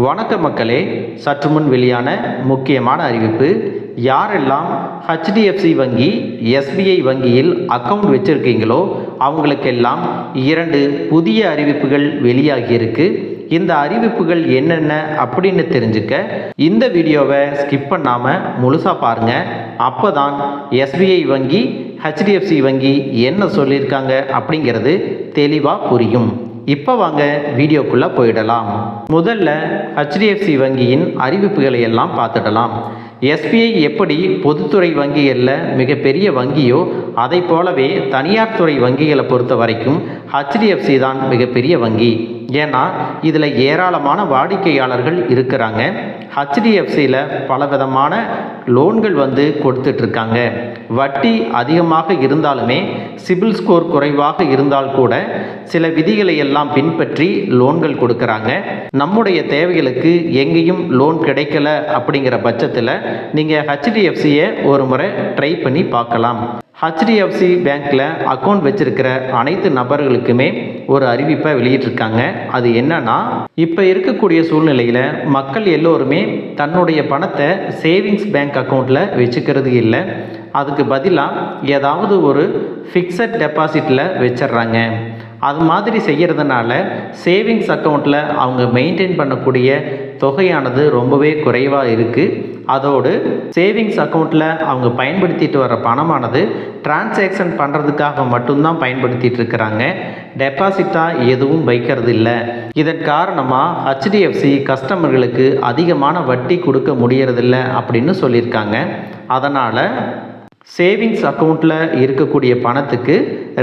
வணக்க மக்களே, சற்று முன் வெளியான முக்கியமான அறிவிப்பு. யாரெல்லாம் HDFC வங்கி, SBI வங்கியில் அக்கவுண்ட் வச்சுருக்கீங்களோ அவங்களுக்கெல்லாம் 2 புதிய அறிவிப்புகள் வெளியாகியிருக்கு. இந்த அறிவிப்புகள் என்னென்ன அப்படின்னு தெரிஞ்சுக்க இந்த வீடியோவை ஸ்கிப் பண்ணாமல் முழுசாக பாருங்கள். அப்போ தான் SBI வங்கி, HDFC வங்கி என்ன சொல்லியிருக்காங்க அப்படிங்கிறது தெளிவாக புரியும். இப்போ வாங்க வீடியோக்குள்ளே போயிடலாம். முதல்ல HDFC வங்கியின் அறிவிப்புகளை எல்லாம் பார்த்துடலாம். SBI எப்படி பொதுத்துறை வங்கிகளில் மிகப்பெரிய வங்கியோ அதை போலவே தனியார் துறை வங்கிகளை பொறுத்த வரைக்கும் HDFC தான் மிகப்பெரிய வங்கி. ஏன்னா இதில் ஏராளமான வாடிக்கையாளர்கள் இருக்கிறாங்க. HDFCயில் பலவிதமான லோன்கள் கொடுத்துட்ருக்காங்க. வட்டி அதிகமாக இருந்தாலுமே சிபில் ஸ்கோர் குறைவாக இருந்தால் கூட சில விதிகளை எல்லாம் பின்பற்றி லோன்கள் கொடுக்குறாங்க. நம்முடைய தேவைகளுக்கு எங்கேயும் லோன் கிடைக்கல அப்படிங்கிற பட்சத்தில் நீங்கள் HDFCயை ஒரு முறை ட்ரை பண்ணி பார்க்கலாம். HDFC பேங்க்கில் அக்கௌண்ட் வச்சிருக்கிற அனைத்து நபர்களுக்குமே ஒரு அறிவிப்பை வெளியிட்டிருக்காங்க. அது என்னன்னா, இப்போ இருக்கக்கூடிய சூழ்நிலையில் மக்கள் எல்லோருமே தன்னுடைய பணத்தை சேவிங்ஸ் பேங்க் அக்கௌண்ட்டில் வச்சுக்கிறது இல்லை. அதுக்கு பதிலாக ஏதாவது ஒரு ஃபிக்ஸட் டெபாசிட்டில் வச்சிட்றாங்க. அது மாதிரி செய்கிறதுனால சேவிங்ஸ் அக்கௌண்ட்டில் அவங்க மெயின்டைன் பண்ணக்கூடிய தொகையானது ரொம்பவே குறைவாக இருக்குது. அதோடு சேவிங்ஸ் அக்கௌண்ட்டில் அவங்க பயன்படுத்திட்டு வர பணமானது டிரான்சாக்ஷன் பண்ணுறதுக்காக மட்டும்தான் பயன்படுத்திகிட்டு இருக்கிறாங்க. டெபாசிட்டாக எதுவும் வைக்கிறது இல்லை. இதன் காரணமாக HDFC கஸ்டமர்களுக்கு அதிகமான வட்டி கொடுக்க முடியறதில்லை அப்படின்னு சொல்லியிருக்காங்க. அதனால் சேவிங்ஸ் அக்கௌண்ட்டில் இருக்கக்கூடிய பணத்துக்கு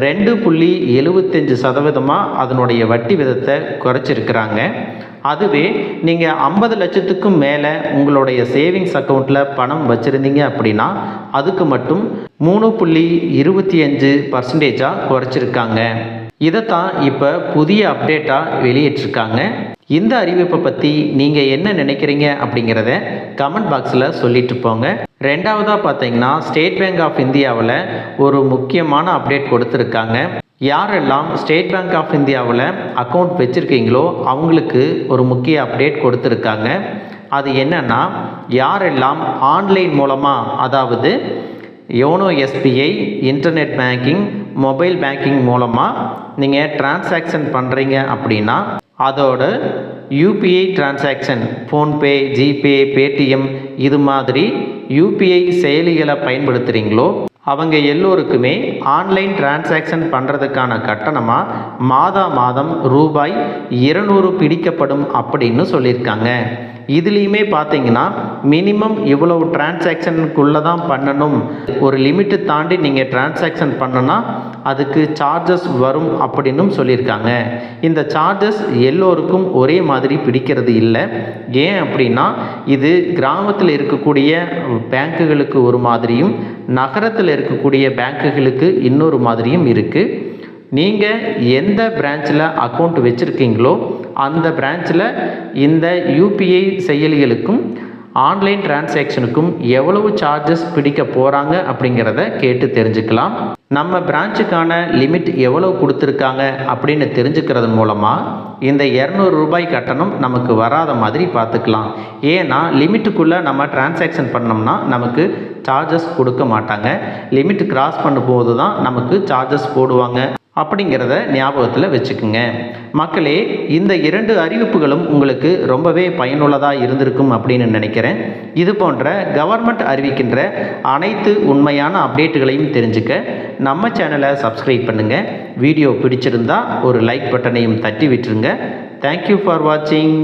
2.75% அதனுடைய வட்டி விதத்தை குறைச்சிருக்கிறாங்க. அதுவே நீங்கள் 50 லட்சத்துக்கும் மேலே உங்களுடைய சேவிங்ஸ் அக்கௌண்ட்டில் பணம் வச்சுருந்தீங்க அப்படின்னா அதுக்கு மட்டும் 3.25% குறைச்சிருக்காங்க. இதைத்தான் இப்போ புதிய அப்டேட்டாக வெளியிட்டிருக்காங்க. இந்த அறிவிப்பை பற்றி நீங்கள் என்ன நினைக்கிறீங்க அப்படிங்கிறத கமெண்ட் பாக்ஸில் சொல்லிட்டு போங்க. ரெண்டாவதாக பார்த்தீங்கன்னா, ஸ்டேட் பேங்க் ஆஃப் இந்தியாவில் ஒரு முக்கியமான அப்டேட் கொடுத்துருக்காங்க. யாரெல்லாம் ஸ்டேட் பேங்க் ஆஃப் இந்தியாவில் அக்கௌண்ட் வச்சுருக்கீங்களோ அவங்களுக்கு ஒரு முக்கிய அப்டேட் கொடுத்துருக்காங்க. அது என்னென்னா, யாரெல்லாம் ஆன்லைன் மூலமாக, அதாவது YONO SBI, internet banking, mobile banking மூலமாக நீங்கள் டிரான்சாக்ஷன் பண்ணுறீங்க அப்படின்னா அதோட UPI transaction, PhonePe, GPay, Paytm இது மாதிரி UPI செயலிகளை பயன்படுத்துகிறீங்களோ அவங்க எல்லோருக்குமே ஆன்லைன் டிரான்சாக்ஷன் பண்ணுறதுக்கான கட்டணமாக மாதம் ரூபாய் 200 பிடிக்கப்படும் அப்படின்னு சொல்லியிருக்காங்க. இதுலேயுமே பார்த்தீங்கன்னா மினிமம் இவ்வளவு டிரான்சாக்ஷனுக்குள்ளே தான் பண்ணணும், ஒரு லிமிட்டு தாண்டி நீங்கள் டிரான்சாக்ஷன் பண்ணனா அதுக்கு சார்ஜஸ் வரும் அப்படின்னும் சொல்லியிருக்காங்க. இந்த சார்ஜஸ் எல்லோருக்கும் ஒரே மாதிரி பிடிக்கிறது இல்லை. ஏன் அப்படின்னா இது கிராமத்தில் இருக்கக்கூடிய பேங்க்குகளுக்கு ஒரு மாதிரியும் நகரத்தில் இருக்கக்கூடிய பேங்க்குகளுக்கு இன்னொரு மாதிரியும் இருக்குது. நீங்கள் எந்த பிரான்ச்சில் அக்கௌண்ட் வச்சுருக்கீங்களோ அந்த பிரான்ச்சில் இந்த UPI செயலிகளுக்கும் ஆன்லைன் டிரான்சாக்ஷனுக்கும் எவ்வளவு சார்ஜஸ் பிடிக்க போகிறாங்க அப்படிங்கிறத கேட்டு தெரிஞ்சுக்கலாம். நம்ம பிரான்ச்சுக்கான லிமிட் எவ்வளவு கொடுத்துருக்காங்க அப்படின்னு தெரிஞ்சுக்கிறது மூலமாக இந்த 200 ரூபாய் கட்டணம் நமக்கு வராத மாதிரி பார்த்துக்கலாம். ஏன்னா லிமிட்டுக்குள்ளே நம்ம டிரான்சாக்ஷன் பண்ணோம்னா நமக்கு சார்ஜஸ் கொடுக்க மாட்டாங்க. லிமிட் கிராஸ் பண்ணும்போது தான் நமக்கு சார்ஜஸ் போடுவாங்க அப்படிங்கிறத ஞாபகத்தில் வச்சுக்குங்க. மக்களே, இந்த 2 அறிவிப்புகளும் உங்களுக்கு ரொம்பவே பயனுள்ளதாக இருந்திருக்கும் அப்படின்னு நினைக்கிறேன். இது போன்ற கவர்மெண்ட் அறிவிக்கின்ற அனைத்து உண்மையான அப்டேட்டுகளையும் தெரிஞ்சுக்க நம்ம சேனலை சப்ஸ்கிரைப் பண்ணுங்கள். வீடியோ பிடிச்சிருந்தா ஒரு லைக் பட்டனையும் தட்டி விட்டுருங்க. தேங்க்யூ ஃபார் வாட்சிங்.